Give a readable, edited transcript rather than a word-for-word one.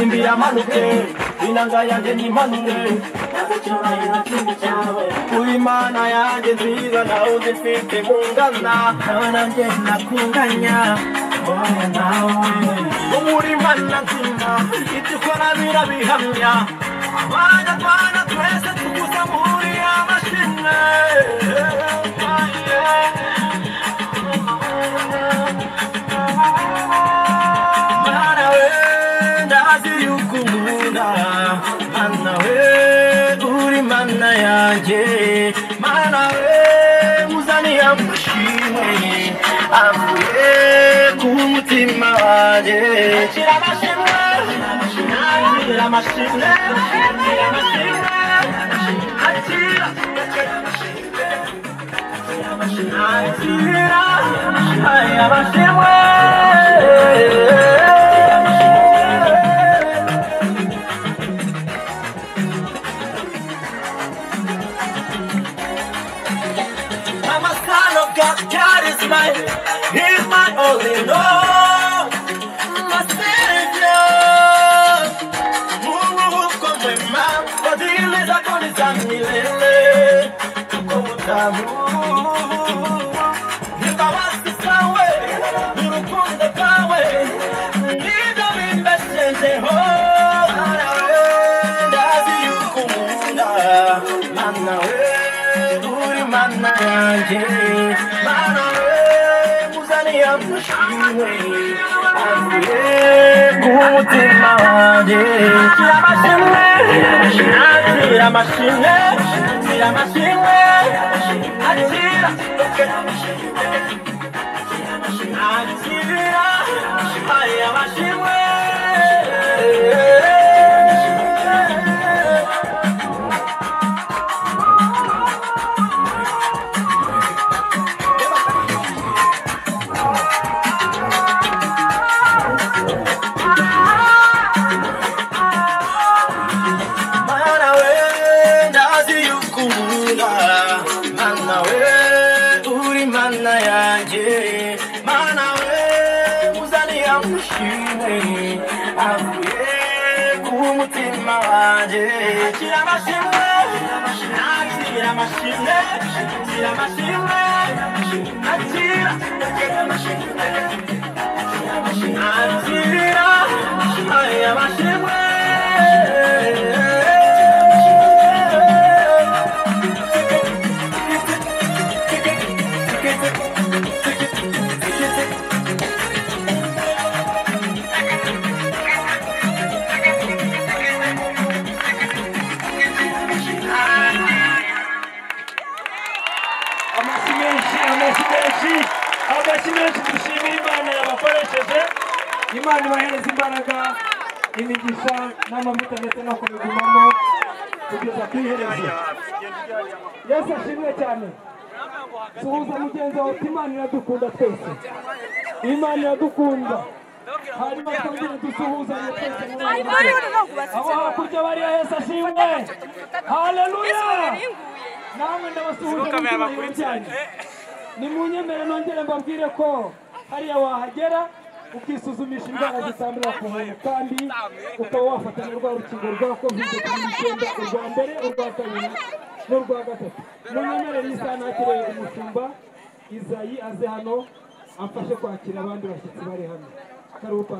Imbira manuke inanga yanjye ni manure Uimana yanjye nziza nawe uzifite mungana nanjye nakunganya oya nawe umurimana nzima ibyo ukora birabihamya abanyarwanda twese tuguza muri amashimwe Mana we muzani amashimwe avuye ku mutima waje shira amashimwe shira amashimwe atira amashimwe God is He's my only Lord, my Savior. Come ma, podile za milele, kumutamu. Nitawasi sawe, nirukunde pawe, nido imbesende ho. Ndazi yukumunda, mana we, uri mana yanje. Amashimwe avuye ku mutima wanjye shira amashimwe Imana ibahereza imbaraga imigisha n'amavuta ndetse no kubigumamo kugeza ku iherezo. Yesu ashimwe cyane. Suhuza mugenzi wawe uti Imana iradukunda twese. Imana iradukunda. Hanyuma twongere dusuhuzanye twese mu Mana. Abo hakurya bariya Yesu ashimwe. Haleluya. namwe ndabasuhuza mu cyane ni munyemere nongere mbabwire ko hariya wahagera ukisuzumisha indwara zitandura ku muntu kandi ukaba wafatanya rwa rukingo rwa COVID-19 urwa mbere urwa kabiri n'urwa gatatu munyemere nisa nakire umushumba Izayi aze hano amfashe kwakira abandi bashyitsi bari hano karupa